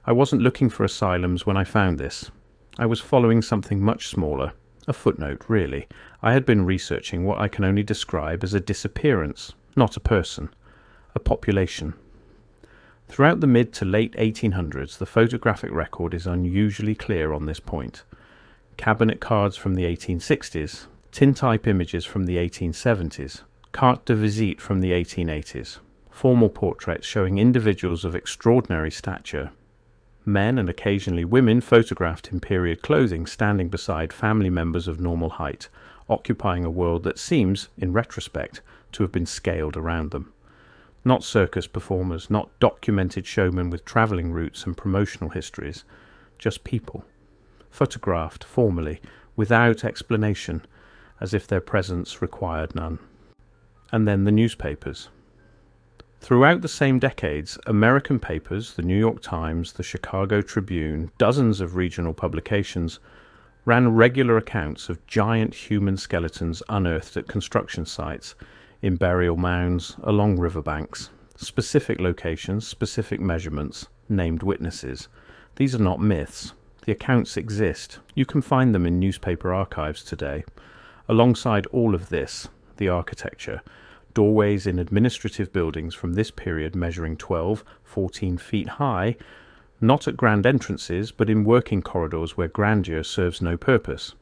I wasn't looking for asylums when I found this. I was following something much smaller, a footnote really. I had been researching what I can only describe as a disappearance, not a person, a population. Throughout the mid to late 1800s, the photographic record is unusually clear on this point. Cabinet cards from the 1860s, tintype images from the 1870s, carte de visite from the 1880s, formal portraits showing individuals of extraordinary stature, men and occasionally women photographed in period clothing standing beside family members of normal height, occupying a world that seems, in retrospect, to have been scaled around them. Not circus performers, not documented showmen with travelling routes and promotional histories, just people, photographed formally, without explanation, as if their presence required none. And then the newspapers. Throughout the same decades, American papers, the New York Times, the Chicago Tribune, dozens of regional publications, ran regular accounts of giant human skeletons unearthed at construction sites, in burial mounds, along riverbanks, specific locations, specific measurements, named witnesses. These are not myths. The accounts exist. You can find them in newspaper archives today. Alongside all of this, the architecture, doorways in administrative buildings from this period measuring 12, 14 feet high, not at grand entrances, but in working corridors where grandeur serves no purpose.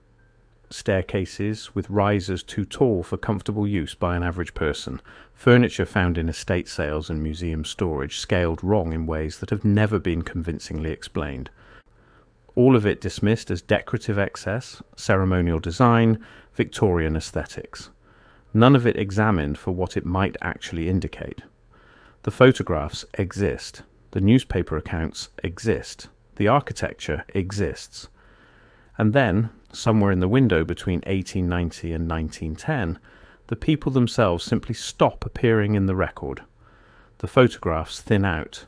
Staircases with risers too tall for comfortable use by an average person, furniture found in estate sales and museum storage scaled wrong in ways that have never been convincingly explained. All of it dismissed as decorative excess, ceremonial design, Victorian aesthetics. None of it examined for what it might actually indicate. The photographs exist. The newspaper accounts exist. The architecture exists. And then, somewhere in the window between 1890 and 1910, the people themselves simply stop appearing in the record. The photographs thin out.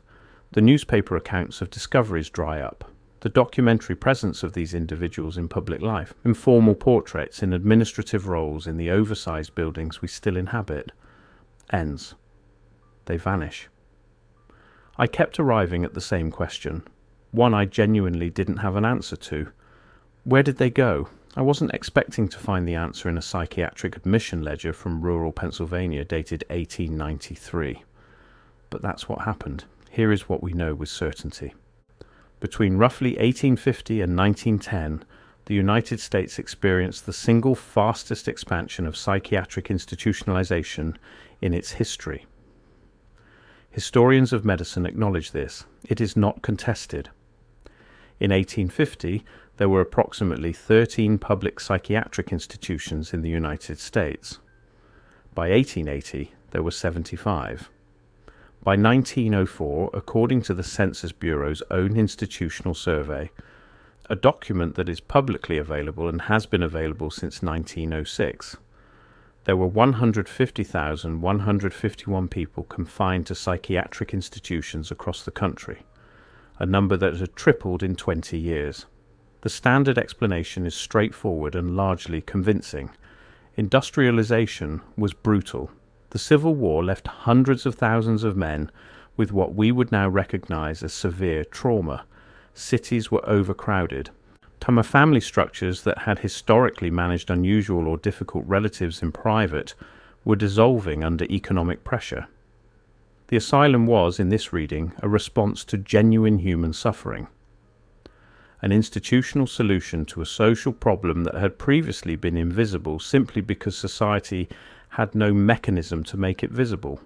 The newspaper accounts of discoveries dry up. The documentary presence of these individuals in public life, informal portraits in administrative roles in the oversized buildings we still inhabit, ends. They vanish. I kept arriving at the same question, one I genuinely didn't have an answer to. Where did they go? I wasn't expecting to find the answer in a psychiatric admission ledger from rural Pennsylvania dated 1893. But that's what happened. Here is what we know with certainty. Between roughly 1850 and 1910, the United States experienced the single fastest expansion of psychiatric institutionalization in its history. Historians of medicine acknowledge this. It is not contested. In 1850, there were approximately 13 public psychiatric institutions in the United States. By 1880, there were 75. By 1904, according to the Census Bureau's own institutional survey, a document that is publicly available and has been available since 1906, there were 150,151 people confined to psychiatric institutions across the country, a number that had tripled in 20 years. The standard explanation is straightforward and largely convincing. Industrialization was brutal. The Civil War left hundreds of thousands of men with what we would now recognize as severe trauma. Cities were overcrowded. Family structures that had historically managed unusual or difficult relatives in private were dissolving under economic pressure. The asylum was, in this reading, a response to genuine human suffering. An institutional solution to a social problem that had previously been invisible simply because society had no mechanism to make it visible.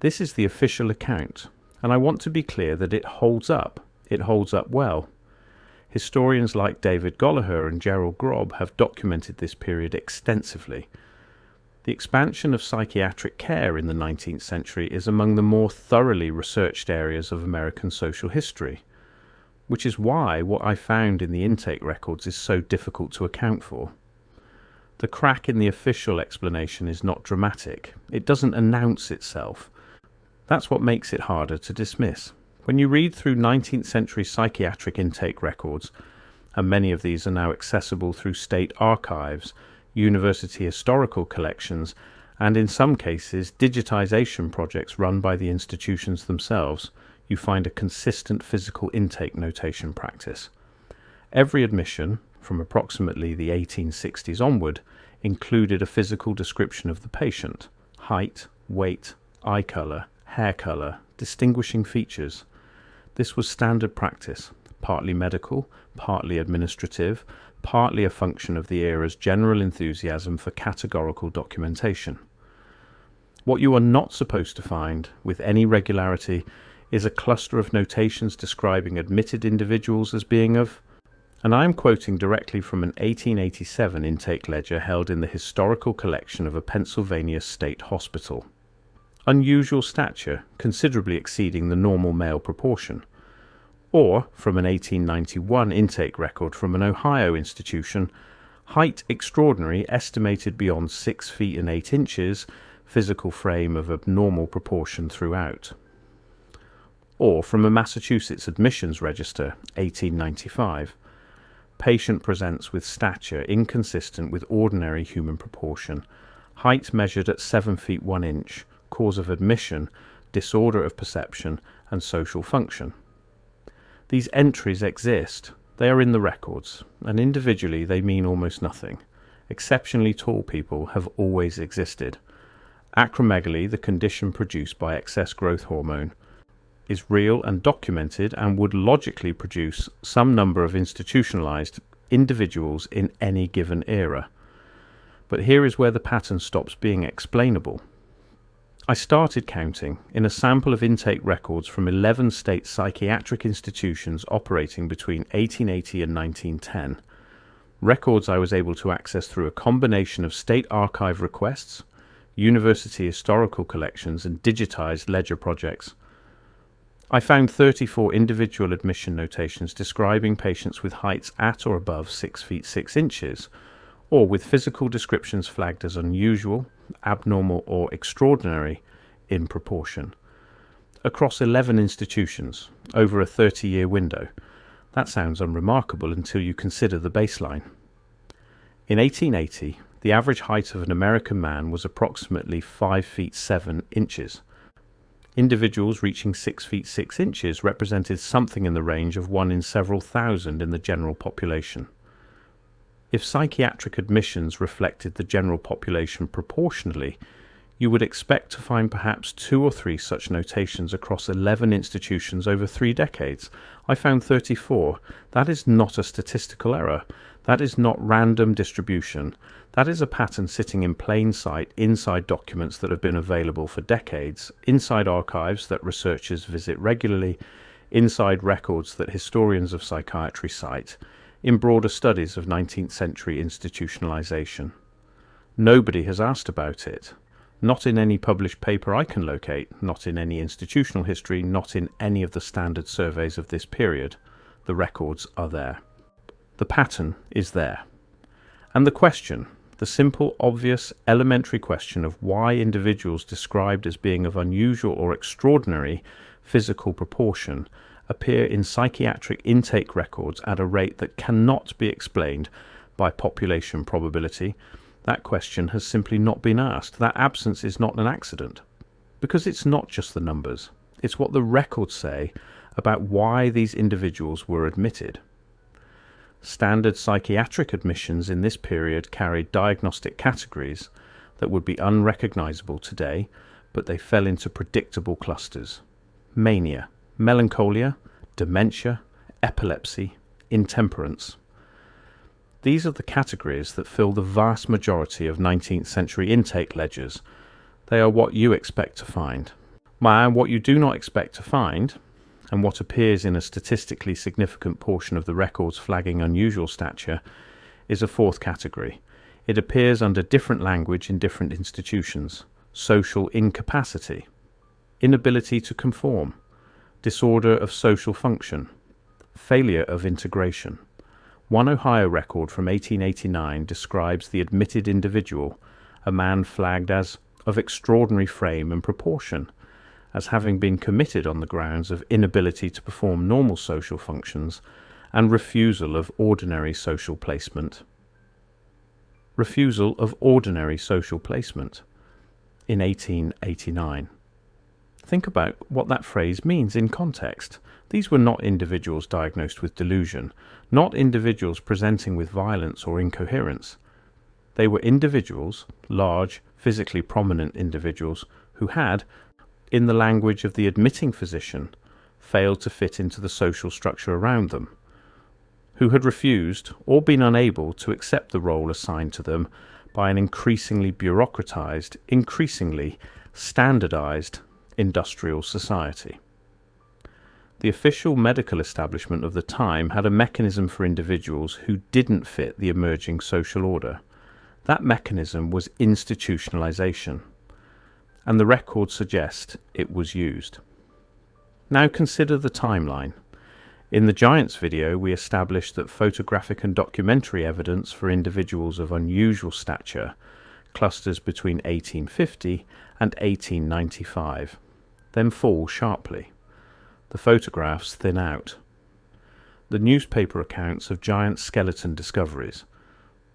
This is the official account, and I want to be clear that it holds up. It holds up well. Historians like David Gollaher and Gerald Grob have documented this period extensively. The expansion of psychiatric care in the 19th century is among the more thoroughly researched areas of American social history, which is why what I found in the intake records is so difficult to account for. The crack in the official explanation is not dramatic. It doesn't announce itself. That's what makes it harder to dismiss. When you read through 19th century psychiatric intake records, and many of these are now accessible through state archives, university historical collections, and in some cases digitization projects run by the institutions themselves, you find a consistent physical intake notation practice. Every admission, from approximately the 1860s onward, included a physical description of the patient: height, weight, eye colour, hair colour, distinguishing features. This was standard practice, partly medical, partly administrative, partly a function of the era's general enthusiasm for categorical documentation. What you are not supposed to find with any regularity is a cluster of notations describing admitted individuals as being of, and I am quoting directly from an 1887 intake ledger held in the historical collection of a Pennsylvania state hospital. Unusual stature, considerably exceeding the normal male proportion. Or, from an 1891 intake record from an Ohio institution, height extraordinary, estimated beyond 6 feet and 8 inches, physical frame of abnormal proportion throughout. Or, from a Massachusetts admissions register, 1895, patient presents with stature inconsistent with ordinary human proportion, height measured at 7 feet 1 inch, cause of admission, disorder of perception, and social function. These entries exist, they are in the records, and individually they mean almost nothing. Exceptionally tall people have always existed. Acromegaly, the condition produced by excess growth hormone, is real and documented and would logically produce some number of institutionalized individuals in any given era. But here is where the pattern stops being explainable. I started counting in a sample of intake records from 11 state psychiatric institutions operating between 1880 and 1910. Records I was able to access through a combination of state archive requests, university historical collections, and digitized ledger projects. I found 34 individual admission notations describing patients with heights at or above 6 feet 6 inches, or with physical descriptions flagged as unusual, abnormal, or extraordinary in proportion, across 11 institutions over a 30-year window. That sounds unremarkable until you consider the baseline. In 1880, the average height of an American man was approximately 5 feet 7 inches. Individuals reaching 6 feet 6 inches represented something in the range of 1 in several thousand in the general population. If psychiatric admissions reflected the general population proportionally, you would expect to find perhaps 2 or 3 such notations across 11 institutions over 3 decades. I found 34. That is not a statistical error. That is not random distribution. That is a pattern sitting in plain sight inside documents that have been available for decades, inside archives that researchers visit regularly, inside records that historians of psychiatry cite, in broader studies of 19th century institutionalization. Nobody has asked about it. Not in any published paper I can locate, not in any institutional history, not in any of the standard surveys of this period. The records are there. The pattern is there. And the question, the simple, obvious, elementary question of why individuals described as being of unusual or extraordinary physical proportion appear in psychiatric intake records at a rate that cannot be explained by population probability, that question has simply not been asked. That absence is not an accident. Because it's not just the numbers. It's what the records say about why these individuals were admitted. Standard psychiatric admissions in this period carried diagnostic categories that would be unrecognizable today, but they fell into predictable clusters. Mania, melancholia, dementia, epilepsy, intemperance. These are the categories that fill the vast majority of 19th century intake ledgers. They are what you expect to find. What you do not expect to find, and what appears in a statistically significant portion of the records flagging unusual stature, is a fourth category. It appears under different language in different institutions. Social incapacity, inability to conform, disorder of social function, failure of integration. One Ohio record from 1889 describes the admitted individual, a man flagged as of extraordinary frame and proportion, as having been committed on the grounds of inability to perform normal social functions and refusal of ordinary social placement. Refusal of ordinary social placement in 1889. Think about what that phrase means in context. These were not individuals diagnosed with delusion, not individuals presenting with violence or incoherence. They were individuals, large, physically prominent individuals, who had, in the language of the admitting physician, failed to fit into the social structure around them, who had refused or been unable to accept the role assigned to them by an increasingly bureaucratized, increasingly standardized industrial society. The official medical establishment of the time had a mechanism for individuals who didn't fit the emerging social order. That mechanism was institutionalization, and the records suggest it was used. Now consider the timeline. In the Giants video, we established that photographic and documentary evidence for individuals of unusual stature clusters between 1850 and 1895, then falls sharply. The photographs thin out. The newspaper accounts of giant skeleton discoveries,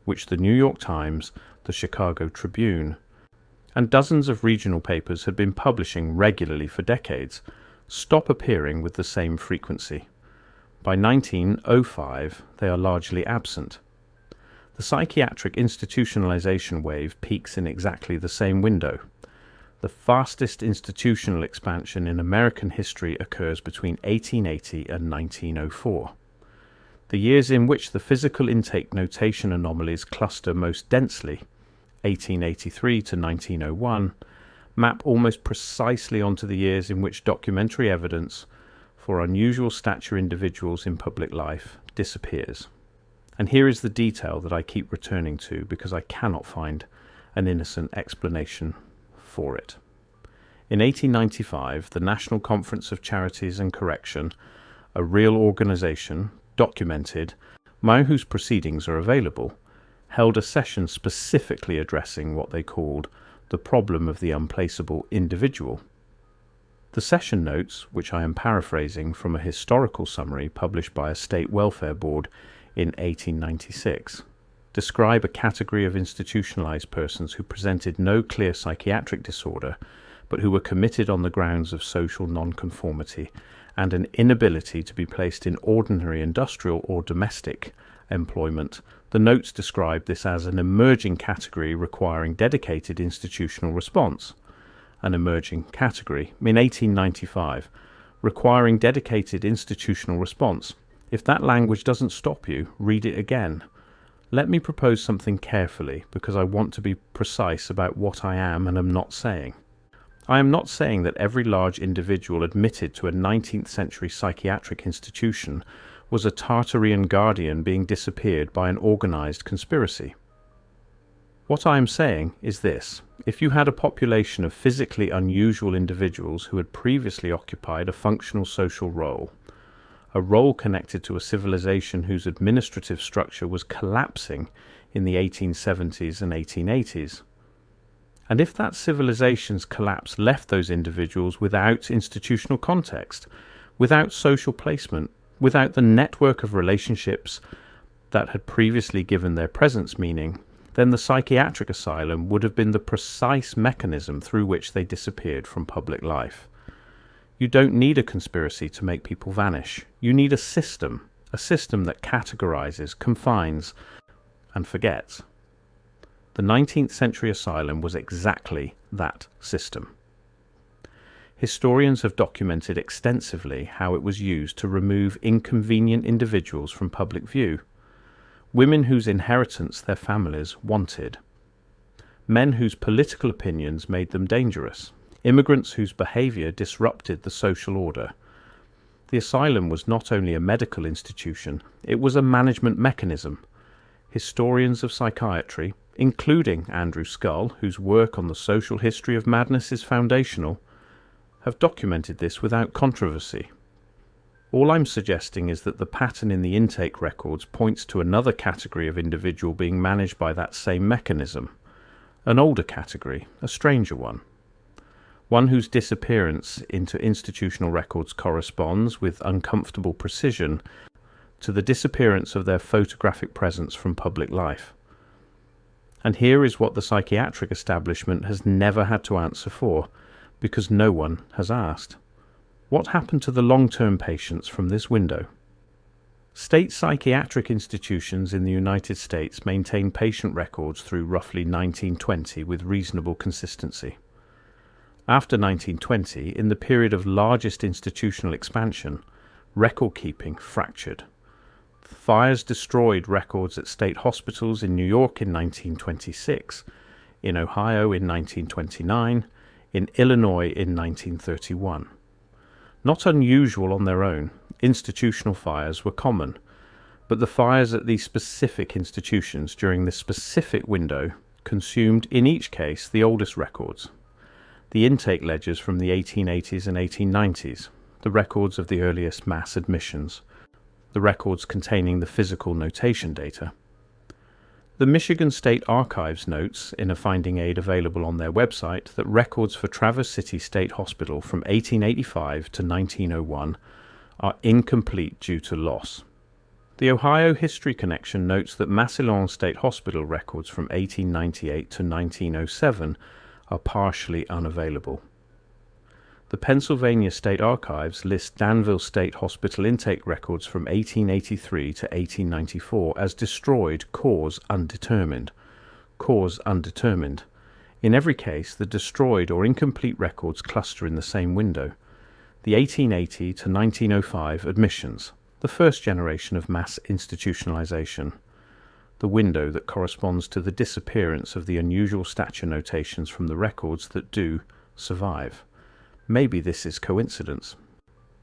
which the New York Times, the Chicago Tribune, and dozens of regional papers had been publishing regularly for decades, stop appearing with the same frequency. By 1905, they are largely absent. The psychiatric institutionalization wave peaks in exactly the same window. The fastest institutional expansion in American history occurs between 1880 and 1904. The years in which the physical intake notation anomalies cluster most densely, 1883 to 1901, map almost precisely onto the years in which documentary evidence for unusual stature individuals in public life disappears. And here is the detail that I keep returning to because I cannot find an innocent explanation for it. In 1895, the National Conference of Charities and Correction, a real organization, documented, whose proceedings are available, held a session specifically addressing what they called the problem of the unplaceable individual. The session notes, which I am paraphrasing from a historical summary published by a state welfare board in 1896, describe a category of institutionalized persons who presented no clear psychiatric disorder, but who were committed on the grounds of social nonconformity and an inability to be placed in ordinary industrial or domestic employment. The notes describe this as an emerging category requiring dedicated institutional response. An emerging category, in 1895, requiring dedicated institutional response. If that language doesn't stop you, read it again. Let me propose something carefully, because I want to be precise about what I am and am not saying. I am not saying that every large individual admitted to a 19th century psychiatric institution was a Tartarian guardian being disappeared by an organized conspiracy. What I am saying is this: if you had a population of physically unusual individuals who had previously occupied a functional social role, a role connected to a civilization whose administrative structure was collapsing in the 1870s and 1880s, and if that civilization's collapse left those individuals without institutional context, without social placement, without the network of relationships that had previously given their presence meaning, then the psychiatric asylum would have been the precise mechanism through which they disappeared from public life. You don't need a conspiracy to make people vanish. You need a system that categorizes, confines, and forgets. The 19th century asylum was exactly that system. Historians have documented extensively how it was used to remove inconvenient individuals from public view. Women whose inheritance their families wanted. Men whose political opinions made them dangerous. Immigrants whose behavior disrupted the social order. The asylum was not only a medical institution, it was a management mechanism. Historians of psychiatry, including Andrew Scull, whose work on the social history of madness is foundational, have documented this without controversy. All I'm suggesting is that the pattern in the intake records points to another category of individual being managed by that same mechanism. An older category, a stranger one. One whose disappearance into institutional records corresponds with uncomfortable precision to the disappearance of their photographic presence from public life. And here is what the psychiatric establishment has never had to answer for. because no one has asked. What happened to the long-term patients from this window? State psychiatric institutions in the United States maintain patient records through roughly 1920 with reasonable consistency. After 1920, in the period of largest institutional expansion, record-keeping fractured. Fires destroyed records at state hospitals in New York in 1926, in Ohio in 1929, in Illinois in 1931. Not unusual on their own, institutional fires were common, but the fires at these specific institutions during this specific window consumed, in each case, the oldest records. The intake ledgers from the 1880s and 1890s, the records of the earliest mass admissions, the records containing the physical notation data. The Michigan State Archives notes, in a finding aid available on their website, that records for Traverse City State Hospital from 1885 to 1901 are incomplete due to loss. The Ohio History Connection notes that Massillon State Hospital records from 1898 to 1907 are partially unavailable. The Pennsylvania State Archives list Danville State Hospital intake records from 1883 to 1894 as destroyed, cause undetermined. Cause undetermined. In every case, the destroyed or incomplete records cluster in the same window. The 1880 to 1905 admissions, the first generation of mass institutionalization. The window that corresponds to the disappearance of the unusual stature notations from the records that do survive. Maybe this is coincidence.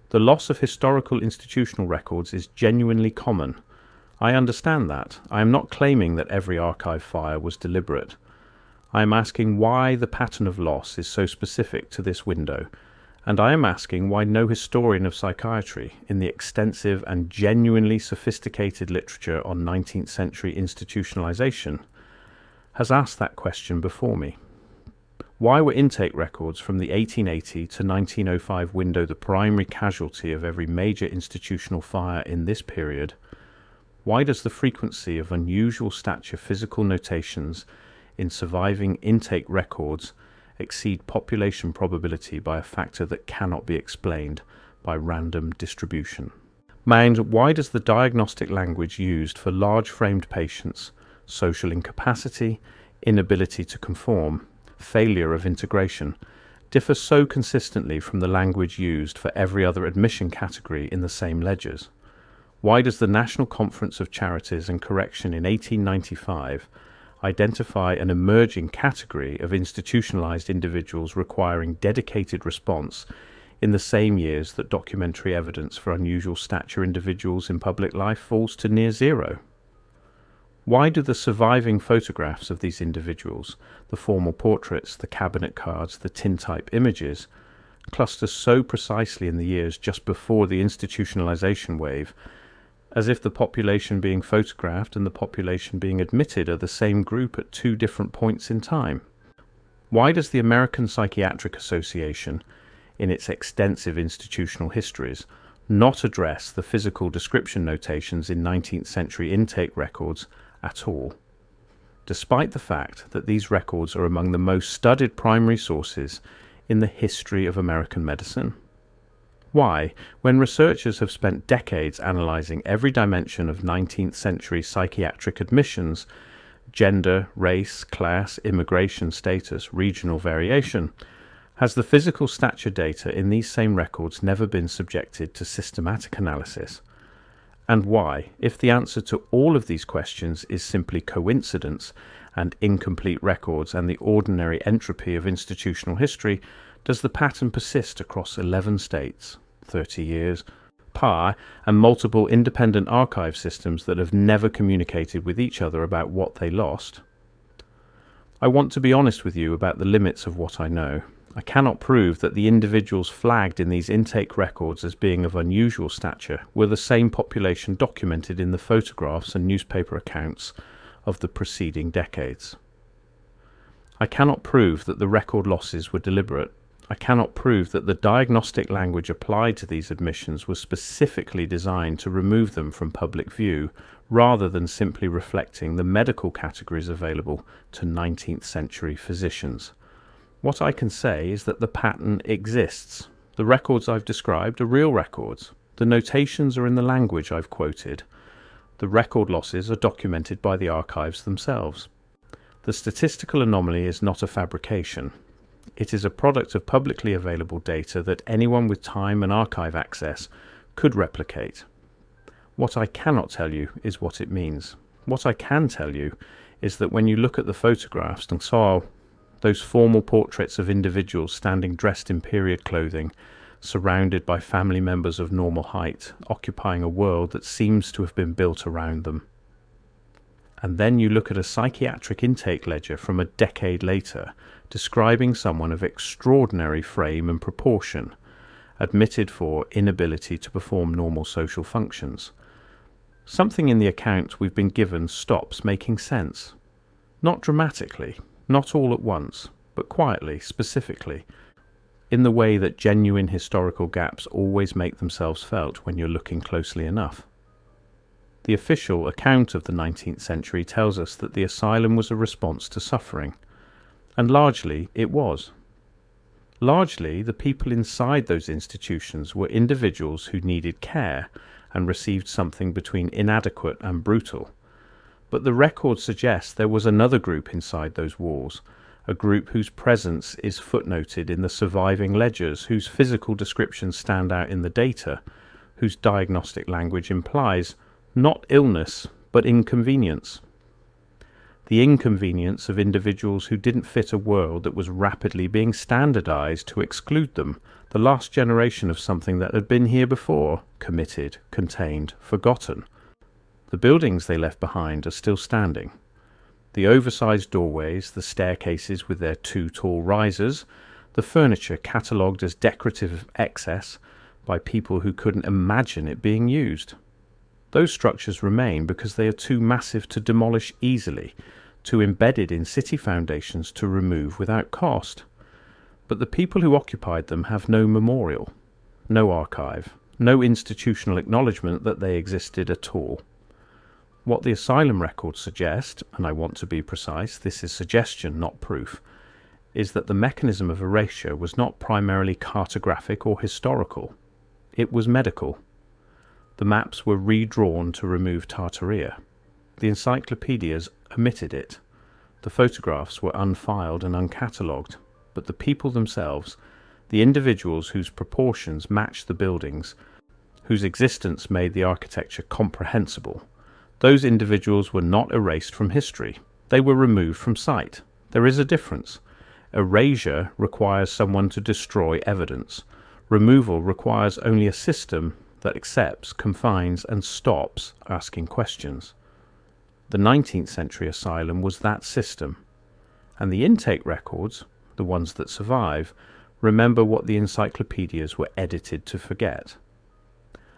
The loss of historical institutional records is genuinely common. I understand that. I am not claiming that every archive fire was deliberate. I am asking why the pattern of loss is so specific to this window, and I am asking why no historian of psychiatry, in the extensive and genuinely sophisticated literature on 19th century institutionalization, has asked that question before me. Why were intake records from the 1880 to 1905 window the primary casualty of every major institutional fire in this period? Why does the frequency of unusual stature physical notations in surviving intake records exceed population probability by a factor that cannot be explained by random distribution? And why does the diagnostic language used for large-framed patients, social incapacity, inability to conform, failure of integration, differ so consistently from the language used for every other admission category in the same ledgers? Why does the National Conference of Charities and Correction in 1895 identify an emerging category of institutionalized individuals requiring dedicated response in the same years that documentary evidence for unusual stature individuals in public life falls to near zero? Why do the surviving photographs of these individuals, the formal portraits, the cabinet cards, the tintype images, cluster so precisely in the years just before the institutionalization wave, as if the population being photographed and the population being admitted are the same group at two different points in time? Why does the American Psychiatric Association, in its extensive institutional histories, not address the physical description notations in 19th century intake records at all, despite the fact that these records are among the most studied primary sources in the history of American medicine? Why, when researchers have spent decades analyzing every dimension of 19th century psychiatric admissions, gender, race, class, immigration status, regional variation, has the physical stature data in these same records never been subjected to systematic analysis? And why, if the answer to all of these questions is simply coincidence and incomplete records and the ordinary entropy of institutional history, does the pattern persist across 11 states, 30 years, and multiple independent archive systems that have never communicated with each other about what they lost? I want to be honest with you about the limits of what I know. I cannot prove that the individuals flagged in these intake records as being of unusual stature were the same population documented in the photographs and newspaper accounts of the preceding decades. I cannot prove that the record losses were deliberate. I cannot prove that the diagnostic language applied to these admissions was specifically designed to remove them from public view, rather than simply reflecting the medical categories available to 19th century physicians. What I can say is that the pattern exists. The records I've described are real records. The notations are in the language I've quoted. The record losses are documented by the archives themselves. The statistical anomaly is not a fabrication. It is a product of publicly available data that anyone with time and archive access could replicate. What I cannot tell you is what it means. What I can tell you is that when you look at the photographs and saw those formal portraits of individuals standing dressed in period clothing, surrounded by family members of normal height, occupying a world that seems to have been built around them. And then you look at a psychiatric intake ledger from a decade later, describing someone of extraordinary frame and proportion, admitted for inability to perform normal social functions. Something in the account we've been given stops making sense. Not dramatically, not all at once, but quietly, specifically, in the way that genuine historical gaps always make themselves felt when you're looking closely enough. The official account of the 19th century tells us that the asylum was a response to suffering, and largely it was. Largely, the people inside those institutions were individuals who needed care and received something between inadequate and brutal. But the record suggests there was another group inside those walls, a group whose presence is footnoted in the surviving ledgers, whose physical descriptions stand out in the data, whose diagnostic language implies not illness, but inconvenience. The inconvenience of individuals who didn't fit a world that was rapidly being standardized to exclude them, the last generation of something that had been here before, committed, contained, forgotten. The buildings they left behind are still standing. The oversized doorways, the staircases with their 2 tall risers, the furniture catalogued as decorative excess by people who couldn't imagine it being used. Those structures remain because they are too massive to demolish easily, too embedded in city foundations to remove without cost. But the people who occupied them have no memorial, no archive, no institutional acknowledgement that they existed at all. What the asylum records suggest, and I want to be precise, this is suggestion, not proof, is that the mechanism of erasure was not primarily cartographic or historical. It was medical. The maps were redrawn to remove Tartaria. The encyclopedias omitted it. The photographs were unfiled and uncatalogued, but the people themselves, the individuals whose proportions matched the buildings, whose existence made the architecture comprehensible, those individuals were not erased from history. They were removed from sight. There is a difference. Erasure requires someone to destroy evidence. Removal requires only a system that accepts, confines, and stops asking questions. The 19th century asylum was that system. And the intake records, the ones that survive, remember what the encyclopedias were edited to forget.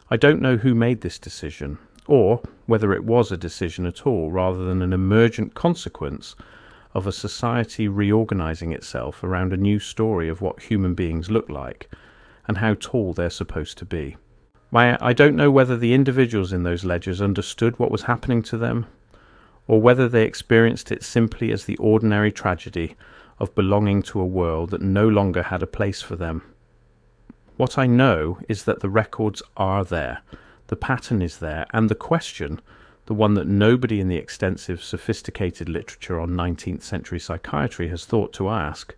I don't know who made this decision, or whether it was a decision at all rather than an emergent consequence of a society reorganizing itself around a new story of what human beings look like and how tall they're supposed to be. I don't know whether the individuals in those ledgers understood what was happening to them, or whether they experienced it simply as the ordinary tragedy of belonging to a world that no longer had a place for them. What I know is that the records are there. The pattern is there, and the question, the one that nobody in the extensive, sophisticated literature on 19th century psychiatry has thought to ask,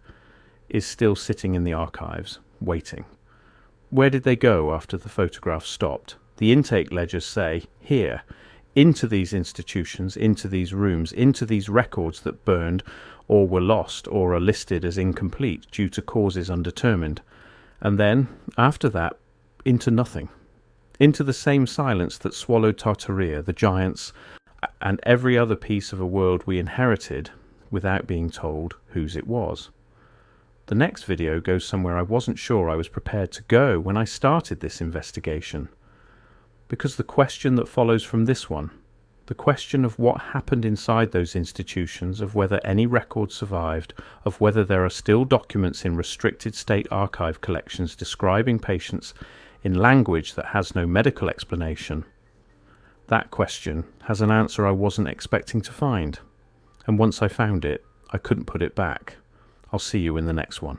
is still sitting in the archives, waiting. Where did they go after the photographs stopped? The intake ledgers say, here, into these institutions, into these rooms, into these records that burned or were lost or are listed as incomplete due to causes undetermined. And then, after that, into nothing. Into the same silence that swallowed Tartaria, the giants, and every other piece of a world we inherited without being told whose it was. The next video goes somewhere I wasn't sure I was prepared to go when I started this investigation. Because the question that follows from this one, the question of what happened inside those institutions, of whether any records survived, of whether there are still documents in restricted state archive collections describing patients in language that has no medical explanation, that question has an answer I wasn't expecting to find. And once I found it, I couldn't put it back. I'll see you in the next one.